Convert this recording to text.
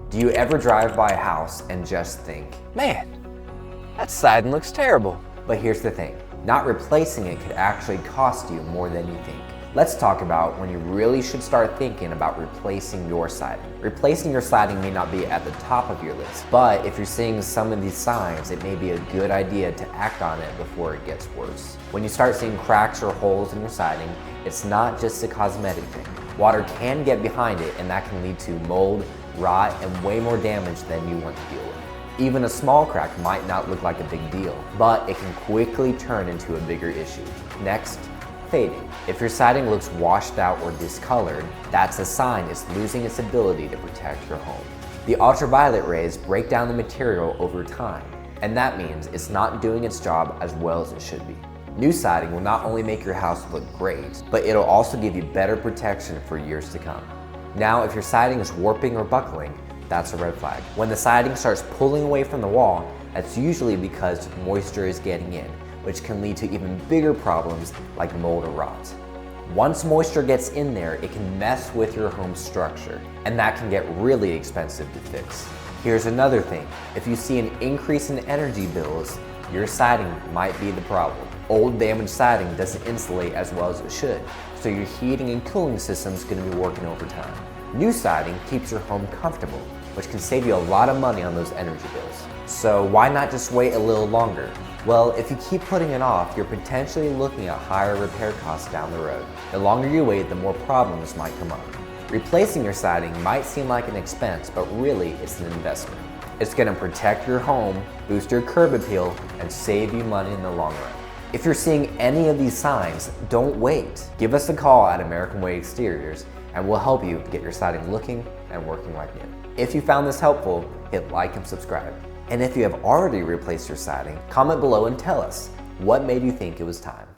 Do you ever drive by a house and just think, Man, that siding looks terrible. but here's the thing, not replacing it could actually cost you more than you think. Let's talk about when you really should start thinking about replacing your siding. Replacing your siding may not be at the top of your list, but if you're seeing some of these signs, it may be a good idea to act on it before it gets worse. When you start seeing cracks or holes in your siding, it's not just a cosmetic thing. Water can get behind it, and that can lead to mold, rot, and way more damage than you want to deal with. Even a small crack might not look like a big deal, but it can quickly turn into a bigger issue. Next, fading. If your siding looks washed out or discolored, that's a sign it's losing its ability to protect your home. The ultraviolet rays break down the material over time, and that means it's not doing its job as well as it should be. New siding will not only make your house look great, but it'll also give you better protection for years to come. Now, if your siding is warping or buckling, that's a red flag. When the siding starts pulling away from the wall, that's usually because moisture is getting in, which can lead to even bigger problems like mold or rot. Once moisture gets in there, it can mess with your home's structure, and that can get really expensive to fix. Here's another thing, if you see an increase in energy bills, your siding might be the problem. Old damaged siding doesn't insulate as well as it should, so your heating and cooling system is going to be working overtime. New siding keeps your home comfortable, which can save you a lot of money on those energy bills. So why not just wait a little longer? Well, if you keep putting it off, you're potentially looking at higher repair costs down the road. The longer you wait, the more problems might come up. Replacing your siding might seem like an expense, but really it's an investment. It's going to protect your home, boost your curb appeal, and save you money in the long run. If you're seeing any of these signs, don't wait. Give us a call at American Way Exteriors, and we'll help you get your siding looking and working like new. If you found this helpful, hit like and subscribe. And if you have already replaced your siding, comment below and tell us what made you think it was time.